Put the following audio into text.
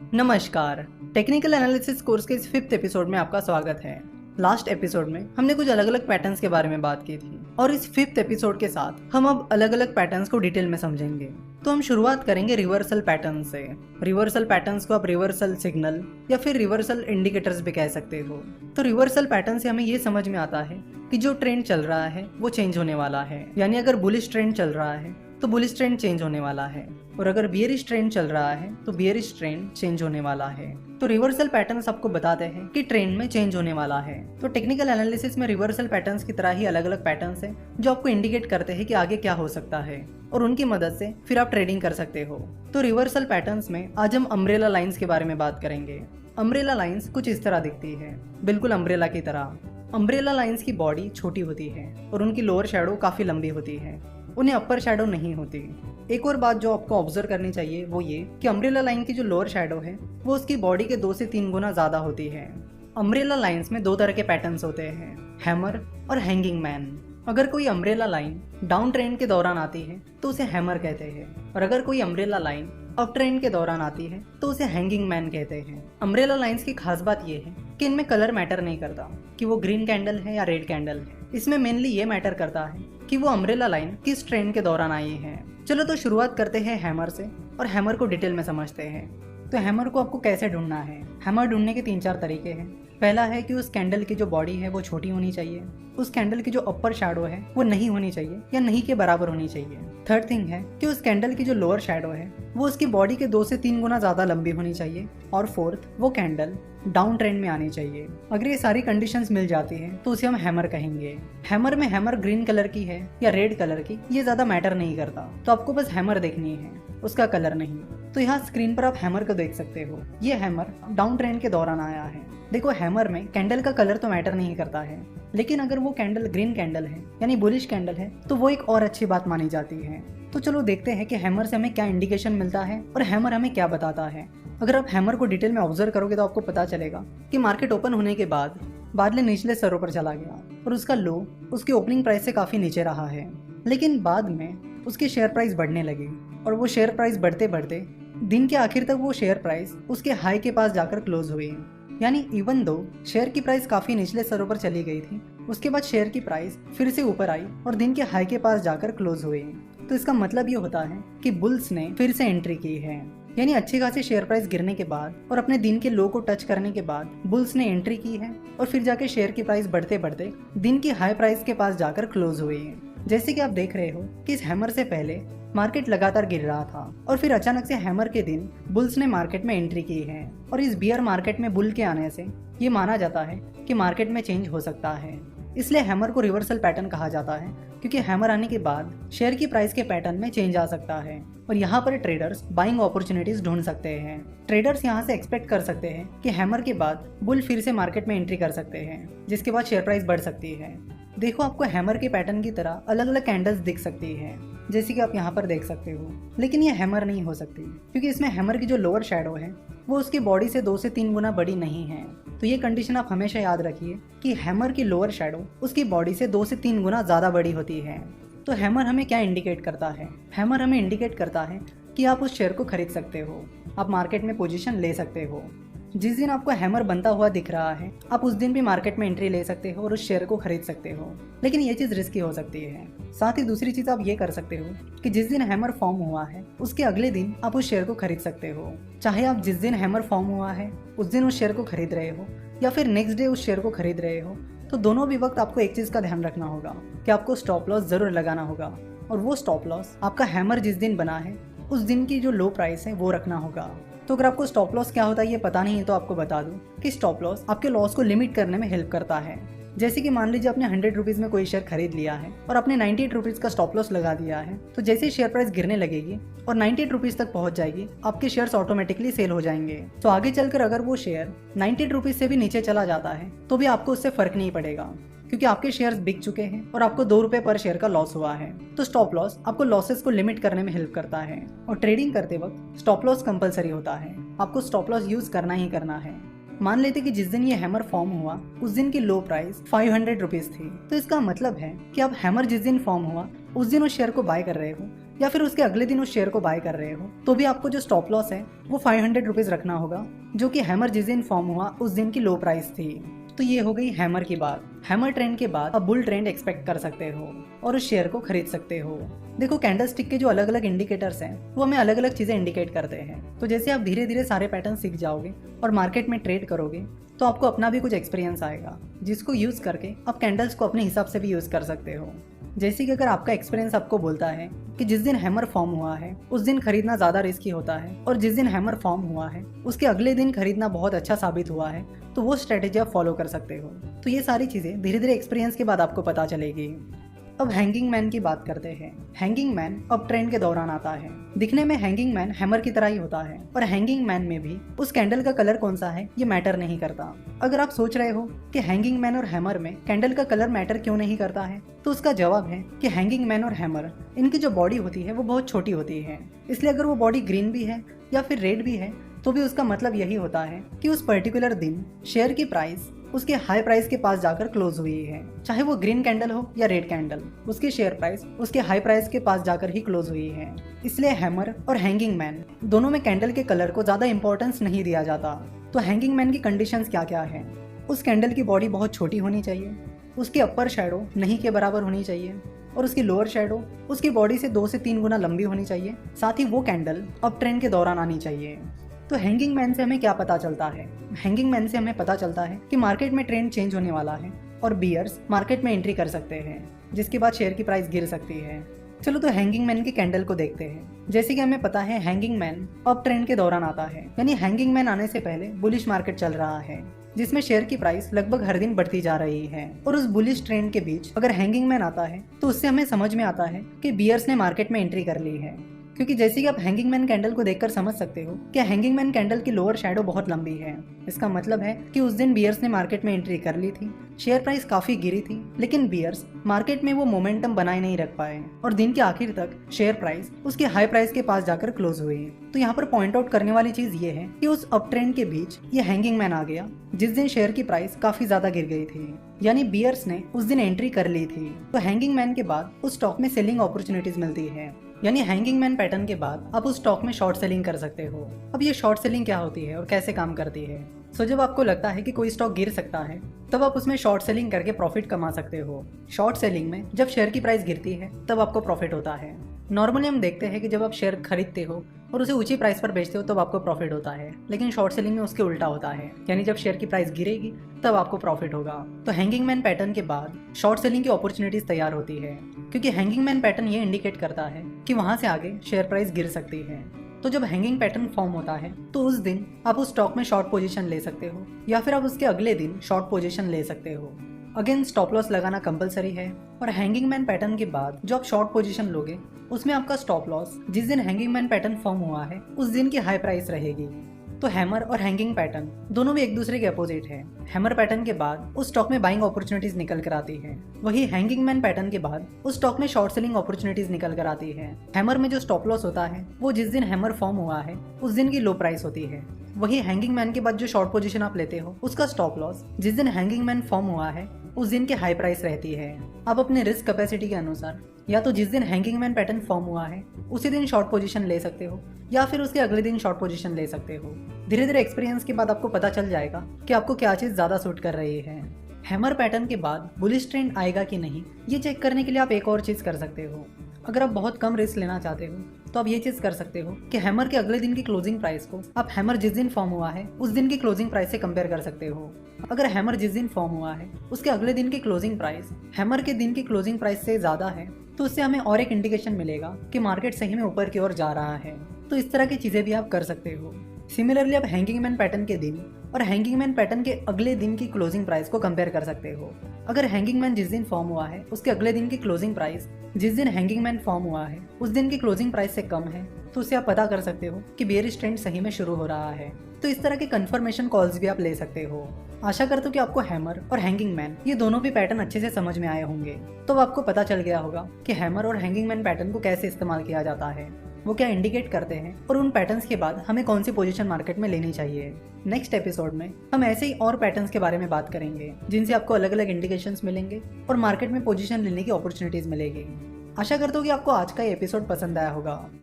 नमस्कार। Technical analysis course के इस 5th एपिसोड में आपका स्वागत है। लास्ट एपिसोड में हमने कुछ अलग अलग पैटर्न्स के बारे में बात की थी और इस 5th एपिसोड के साथ हम अब अलग अलग पैटर्न्स को डिटेल में समझेंगे। तो हम शुरुआत करेंगे रिवर्सल पैटर्न से। रिवर्सल पैटर्न्स को आप रिवर्सल सिग्नल या फिर रिवर्सल इंडिकेटर्स भी कह सकते हो। तो रिवर्सल पैटर्न से हमें ये समझ में आता है कि जो ट्रेंड चल रहा है वो चेंज होने वाला है, यानी अगर बुलिश ट्रेंड चल रहा है तो बुलिश ट्रेंड चेंज होने वाला है, और अगर बियरिश ट्रेंड चल रहा है तो बियरिश ट्रेंड चेंज होने वाला है। तो रिवर्सल पैटर्न्स आपको बताते हैं कि ट्रेंड में चेंज होने वाला है। तो टेक्निकल एनालिसिस में रिवर्सल पैटर्न्स की तरह ही अलग अलग पैटर्न्स हैं जो आपको इंडिकेट करते हैं कि आगे क्या हो सकता है, और उनकी मदद से फिर आप ट्रेडिंग कर सकते हो। तो रिवर्सल पैटर्न्स में आज हम अम्ब्रेला लाइंस के बारे में बात करेंगे। अम्ब्रेला लाइंस कुछ इस तरह दिखती है, बिल्कुल अम्ब्रेला की तरह। अम्ब्रेला लाइंस की बॉडी छोटी होती है और उनकी लोअर शैडो काफी लंबी होती है, उन्हें अपर शैडो नहीं होती। एक और बात जो आपको ऑब्जर्व करनी चाहिए वो ये कि अम्ब्रेला लाइन की जो लोअर शैडो है वो उसकी बॉडी के 2 से 3 गुना ज्यादा होती है। अम्ब्रेला लाइंस में 2 तरह के पैटर्न्स होते हैं, हैमर और हैंगिंग मैन। अगर कोई अम्ब्रेला लाइन डाउन ट्रेंड के दौरान आती है तो उसे हैमर कहते हैं, और अगर कोई अम्ब्रेला लाइन अप ट्रेंड के दौरान आती है तो उसे हैंगिंग मैन कहते हैं। अम्ब्रेला लाइंस की खास बात यह है कि इनमें कलर मैटर नहीं करता कि वो ग्रीन कैंडल है या रेड कैंडल है। इसमें मेनली ये मैटर करता है कि वो अम्ब्रेला लाइन किस ट्रेंड के दौरान आई है। चलो तो शुरुआत करते हैं हैमर से और हैमर को डिटेल में समझते हैं। तो हैमर को आपको कैसे ढूंढना है? हैमर ढूंढने के 3-4 तरीके हैं। पहला है कि उस कैंडल की जो बॉडी है वो छोटी होनी चाहिए, उस कैंडल की जो अपर शैडो है वो नहीं होनी चाहिए या नहीं के बराबर होनी चाहिए। थर्ड थिंग है कि उस कैंडल की जो लोअर शैडो है वो उसकी बॉडी के 2 से 3 गुना ज्यादा लंबी होनी चाहिए, और फोर्थ वो कैंडल डाउन ट्रेंड में आनी चाहिए। अगर ये सारी कंडीशंस मिल जाती हैं तो उसे हम हैमर कहेंगे। हैमर में हैमर ग्रीन कलर की है या रेड कलर की ये ज्यादा मैटर नहीं करता, तो आपको बस हैमर देखनी है, उसका कलर नहीं। तो यहाँ स्क्रीन पर आप हैमर को देख सकते हो। ये हैमर डाउन ट्रेंड के दौरान आया है। देखो हैमर में कैंडल का कलर तो मैटर नहीं करता है, लेकिन अगर वो कैंडल ग्रीन कैंडल है यानी बुलिश कैंडल है तो वो एक और अच्छी बात मानी जाती है। तो चलो देखते हैं कि हैमर से हमें क्या इंडिकेशन मिलता है और हैमर हमें क्या बताता है। अगर आप हैमर को डिटेल में ऑब्जर्व करोगे तो आपको पता चलेगा कि मार्केट ओपन होने के बाद बादल निचले स्तरों पर चला गया और उसका लो उसकी ओपनिंग प्राइस से काफी नीचे रहा है, लेकिन बाद में उसकी शेयर प्राइस बढ़ने लगी, और वो शेयर प्राइस बढ़ते बढ़ते दिन के आखिर तक वो शेयर प्राइस उसके हाई के पास जाकर क्लोज हुई। यानी इवन दो शेयर की प्राइस काफी निचले स्तरों पर चली गई थी, उसके बाद शेयर की प्राइस फिर से ऊपर आई और दिन के हाई के पास जाकर क्लोज हुई। तो इसका मतलब ये होता है कि बुल्स ने फिर से एंट्री की है। यानी अच्छी खासी शेयर प्राइस गिरने के बाद और अपने दिन के लो को टच करने के बाद बुल्स ने एंट्री की है, और फिर जाके शेयर की प्राइस बढ़ते बढ़ते दिन की हाई प्राइस के पास जाकर क्लोज हुई है। जैसे कि आप देख रहे हो कि इस हैमर से पहले मार्केट लगातार गिर रहा था और फिर अचानक से हैमर के दिन बुल्स ने मार्केट में एंट्री की है, और इस बियर मार्केट में बुल के आने से ये माना जाता है कि मार्केट में चेंज हो सकता है। इसलिए हैमर को रिवर्सल पैटर्न कहा जाता है, क्योंकि हैमर आने के बाद शेयर की प्राइस के पैटर्न में चेंज आ सकता है और यहाँ पर ट्रेडर्स बाइंग अपॉर्चुनिटीज ढूंढ सकते हैं। ट्रेडर्स यहाँ से एक्सपेक्ट कर सकते हैं कि हैमर के बाद बुल फिर से मार्केट में एंट्री कर सकते हैं, जिसके बाद शेयर प्राइस बढ़ सकती है। देखो आपको हैमर के पैटर्न की तरह अलग अलग कैंडल्स दिख सकती है, जैसे कि आप यहाँ पर देख सकते हो, लेकिन ये हैमर नहीं हो सकती क्योंकि इसमें हैमर की जो लोअर शैडो है वो उसकी बॉडी से 2 से 3 गुना बड़ी नहीं है। तो ये कंडीशन आप हमेशा याद रखिए कि हैमर की लोअर शैडो उसकी बॉडी से 2 से 3 गुना ज़्यादा बड़ी होती है। तो हैमर हमें क्या इंडिकेट करता है? हैमर हमें इंडिकेट करता है कि आप उस शेयर को खरीद सकते हो, आप मार्केट में पोजीशन ले सकते हो। जिस दिन आपको हैमर बनता हुआ दिख रहा है आप उस दिन भी मार्केट में एंट्री ले सकते हो और उस शेयर को खरीद सकते हो, लेकिन ये चीज़ रिस्की हो सकती है। साथ ही दूसरी चीज़ आप ये कर सकते हो कि जिस दिन हैमर फॉर्म हुआ है उसके अगले दिन आप उस शेयर को खरीद सकते हो। चाहे आप जिस दिन हैमर फॉर्म हुआ है उस दिन उस शेयर को खरीद रहे हो या फिर नेक्स्ट डे उस शेयर को खरीद रहे हो, तो दोनों भी वक्त आपको एक चीज़ का ध्यान रखना होगा कि आपको स्टॉप लॉस ज़रूर लगाना होगा, और वो स्टॉप लॉस आपका हैमर जिस दिन बना है उस दिन की जो लो प्राइस है वो रखना होगा। तो अगर आपको स्टॉप लॉस क्या होता है ये पता नहीं है तो आपको बता दूं कि स्टॉप लॉस आपके लॉस को लिमिट करने में हेल्प करता है। जैसे कि मान लीजिए आपने 100 रुपीज़ में कोई शेयर खरीद लिया है और आपने 98 रुपीज़ का स्टॉप लॉस लगा दिया है, तो जैसे ही शेयर प्राइस गिरने लगेगी और 98 रुपीज़ तक पहुंच जाएगी आपके शेयर्स ऑटोमेटिकली सेल हो जाएंगे। तो आगे चलकर अगर वो शेयर 98 रुपीज़ से भी नीचे चला जाता है तो भी आपको उससे फर्क नहीं पड़ेगा, क्योंकि आपके शेयर्स बिक चुके हैं और आपको 2 रुपए पर शेयर का लॉस हुआ है। तो स्टॉप लॉस आपको लॉसेस को लिमिट करने में हेल्प करता है, और ट्रेडिंग करते वक्त स्टॉप लॉस कंपलसरी होता है, आपको स्टॉप लॉस यूज करना ही करना है। मान लेते कि जिस दिन ये हैमर फॉर्म हुआ उस दिन की लो प्राइस 500 रुपीज थी, तो इसका मतलब है कि अब हैमर जिस दिन फॉर्म हुआ उस दिन उस शेयर को बाय कर रहे हो या फिर उसके अगले दिन उस शेयर को बाय कर रहे हो, तो भी आपको जो स्टॉप लॉस है वो 500 रुपीज रखना होगा, जो कि हैमर जिस दिन फॉर्म हुआ उस दिन की लो प्राइस थी। तो ये हो गई हैमर की बात। हैमर ट्रेंड के बाद अब बुल ट्रेंड एक्सपेक्ट कर सकते हो और उस शेयर को खरीद सकते हो। देखो, कैंडलस्टिक के जो अलग अलग इंडिकेटर्स हैं वो हमें अलग अलग चीजें इंडिकेट करते हैं। तो जैसे आप धीरे धीरे सारे पैटर्न सीख जाओगे और मार्केट में ट्रेड करोगे, तो आपको अपना भी कुछ एक्सपीरियंस आएगा, जिसको यूज करके आप कैंडल्स को अपने हिसाब से भी यूज कर सकते हो। जैसे कि अगर आपका एक्सपीरियंस आपको बोलता है कि जिस दिन हैमर फॉर्म हुआ है उस दिन खरीदना ज़्यादा रिस्की होता है, और जिस दिन हैमर फॉर्म हुआ है उसके अगले दिन खरीदना बहुत अच्छा साबित हुआ है, तो वो स्ट्रेटेजी आप फॉलो कर सकते हो। तो ये सारी चीज़ें धीरे धीरे एक्सपीरियंस के बाद आपको पता चलेगी। अब हैंगिंग मैन की बात करते हैं। हैंगिंग मैन अब ट्रेंड के दौरान आता है। दिखने में हैंगिंग मैन हैमर की तरह ही होता है, और हैंगिंग मैन में भी उस कैंडल का कलर कौन सा है ये मैटर नहीं करता। अगर आप सोच रहे हो कि हैंगिंग मैन और हैमर में कैंडल का कलर मैटर क्यों नहीं करता है, तो उसका जवाब है कि हैंगिंग मैन और हैमर, इनकी जो बॉडी होती है वो बहुत छोटी होती है। इसलिए अगर वो बॉडी ग्रीन भी है या फिर रेड भी है, तो भी उसका मतलब यही होता है कि उस पर्टिकुलर दिन शेयर की प्राइस उसके हाई प्राइस के पास जाकर क्लोज हुई है। चाहे वो ग्रीन कैंडल हो या रेड कैंडल, उसकी शेयर प्राइस उसके हाई प्राइस के पास जाकर ही क्लोज हुई है। इसलिए हैमर और हैंगिंग मैन दोनों में कैंडल के कलर को ज्यादा इंपॉर्टेंस नहीं दिया जाता। तो हैंगिंग मैन की कंडीशंस क्या क्या है? उस कैंडल की बॉडी बहुत छोटी होनी चाहिए, उसकी अपर शैडो नहीं के बराबर होनी चाहिए, और उसकी लोअर शैडो उसकी बॉडी से 2 से 3 गुना लंबी होनी चाहिए। साथ ही वो कैंडल अप ट्रेंड के दौरान आनी चाहिए। तो हैंगिंग मैन से हमें क्या पता चलता है? हैंगिंग मैन से हमें पता चलता है कि मार्केट में ट्रेंड चेंज होने वाला है और बियर्स मार्केट में एंट्री कर सकते हैं, जिसके बाद शेयर की प्राइस गिर सकती है। चलो तो हैंगिंग मैन की कैंडल को देखते हैं। जैसे कि हमें पता है हैंगिंग मैन अप ट्रेंड के दौरान आता है, यानी हैंगिंग मैन आने से पहले बुलिश मार्केट चल रहा है, जिसमें शेयर की प्राइस लगभग हर दिन बढ़ती जा रही है। और उस बुलिश ट्रेंड के बीच अगर हैंगिंग मैन आता है तो उससे हमें समझ में आता है कि बियर्स ने मार्केट में एंट्री कर ली है। क्योंकि जैसे कि आप हैंगिंग मैन कैंडल को देखकर समझ सकते हो कि हैंगिंग मैन कैंडल की लोअर शैडो बहुत लंबी है। इसका मतलब है कि उस दिन बियर्स ने मार्केट में एंट्री कर ली थी, शेयर प्राइस काफी गिरी थी, लेकिन बियर्स मार्केट में वो मोमेंटम बनाए नहीं रख पाए और दिन के आखिर तक शेयर प्राइस उसके हाई प्राइस के पास जाकर क्लोज हुई। तो यहाँ पर पॉइंट आउट करने वाली चीज ये है कि उस अप ट्रेंड के बीच ये हैंगिंग मैन आ गया, जिस दिन शेयर की प्राइस काफी ज्यादा गिर गई थी, यानी बियर्स ने उस दिन एंट्री कर ली थी। तो हैंगिंग मैन के बाद उस स्टॉक में सेलिंग अपॉर्चुनिटीज मिलती है, यानी हैंगिंग मैन पैटर्न के बाद आप उस स्टॉक में शॉर्ट सेलिंग कर सकते हो। अब ये शॉर्ट सेलिंग क्या होती है और कैसे काम करती है? सो जब आपको लगता है कि कोई स्टॉक गिर सकता है, तब आप उसमें शॉर्ट सेलिंग करके प्रॉफिट कमा सकते हो। शॉर्ट सेलिंग में जब शेयर की प्राइस गिरती है तब आपको प्रॉफिट होता है। नॉर्मली हम देखते हैं कि जब आप शेयर खरीदते हो और उसे ऊंची प्राइस पर बेचते हो तब आपको प्रॉफिट होता है, लेकिन शॉर्ट सेलिंग में उसके उल्टा होता है, यानी जब शेयर की प्राइस गिरेगी तब आपको प्रॉफिट होगा। तो हैंगिंग मैन पैटर्न के बाद शॉर्ट सेलिंग की अपॉर्चुनिटीज तैयार होती है, क्योंकि हैंगिंग मैन पैटर्न ये इंडिकेट करता है कि वहां से आगे शेयर प्राइस गिर सकती है। तो जब हैंगिंग पैटर्न फॉर्म होता है तो उस दिन आप उस स्टॉक में शॉर्ट पोजीशन ले सकते हो, या फिर आप उसके अगले दिन शॉर्ट पोजीशन ले सकते हो। अगेन स्टॉप लॉस लगाना कंपलसरी है, और हैंगिंग मैन पैटर्न के बाद जो आप शॉर्ट पोजीशन लोगे उसमें आपका स्टॉप लॉस जिस दिन हैंगिंग मैन पैटर्न फॉर्म हुआ है उस दिन की हाई प्राइस रहेगी। तो हैमर और हैंगिंग पैटर्न दोनों भी एक दूसरे के अपोजिट है। हैमर पैटर्न के बाद उस स्टॉक में बाइंग अपॉर्चुनिटीज निकल कर आती है, वही हैंगिंग मैन पैटर्न के बाद उस स्टॉक में शॉर्ट सेलिंग अपॉर्चुनिटीज निकल कर आती है। हैमर में जो स्टॉप लॉस होता है वो जिस दिन हैमर फॉर्म हुआ है उस दिन की लो प्राइस होती है। वही हैंगिंग मैन के बाद जो शॉर्ट पोजीशन आप लेते हो उसका स्टॉप लॉस जिस दिन हैंगिंग मैन फॉर्म हुआ है उस दिन की हाई प्राइस रहती है। आप अपने रिस्क कैपेसिटी के अनुसार या तो जिस दिन हैंगिंग मैन पैटर्न फॉर्म हुआ है उसी दिन शॉर्ट पोजीशन ले सकते हो, या फिर उसके अगले दिन शॉर्ट पोजीशन ले सकते हो। धीरे धीरे एक्सपीरियंस के बाद आपको पता चल जाएगा कि आपको क्या चीज़ ज़्यादा सूट कर रही है। हैमर पैटर्न के बाद बुलिश ट्रेंड आएगा कि नहीं, ये चेक करने के लिए आप एक और चीज़ कर सकते हो। अगर आप बहुत कम रिस्क लेना चाहते हो तो आप ये चीज़ कर सकते हो कि हैमर के अगले दिन की क्लोजिंग प्राइस को आप हैमर जिस दिन फॉर्म हुआ है उस दिन की क्लोजिंग प्राइस से कंपेयर कर सकते हो। अगर हैमर जिस दिन फॉर्म हुआ है उसके अगले दिन की क्लोजिंग प्राइस हैमर के दिन की क्लोजिंग प्राइस से ज़्यादा है, तो उससे हमें और एक इंडिकेशन मिलेगा कि मार्केट सही में ऊपर की ओर जा रहा है। तो इस तरह की चीज़ें भी आप कर सकते हो। सिमिलरली आप हैंगिंग मैन पैटर्न के दिन और हैंगिंग मैन पैटर्न के अगले दिन की क्लोजिंग प्राइस को कंपेयर कर सकते हो। अगर हैंगिंग मैन जिस दिन फॉर्म हुआ है उसके अगले दिन की क्लोजिंग प्राइस जिस दिन हैंगिंग मैन फॉर्म हुआ है उस दिन की क्लोजिंग प्राइस से कम है, तो उससे आप पता कर सकते हो कि बेयरिश ट्रेंड सही में शुरू हो रहा है। तो इस तरह के कंफर्मेशन कॉल्स भी आप ले सकते हो। आशा करता हूँ कि आपको हैमर और हैंगिंग मैन ये दोनों भी पैटर्न अच्छे से समझ में आए होंगे। तो आपको पता चल गया होगा कि हैमर और हैंगिंग मैन पैटर्न को कैसे इस्तेमाल किया जाता है, वो क्या इंडिकेट करते हैं, और उन पैटर्न्स के बाद हमें कौन सी पोजीशन मार्केट में लेनी चाहिए। नेक्स्ट एपिसोड में हम ऐसे ही और पैटर्न्स के बारे में बात करेंगे जिनसे आपको अलग अलग इंडिकेशंस मिलेंगे और मार्केट में पोजीशन लेने की अपॉर्चुनिटीज मिलेगी। आशा करता हूँ कि आपको आज का ये एपिसोड पसंद आया होगा।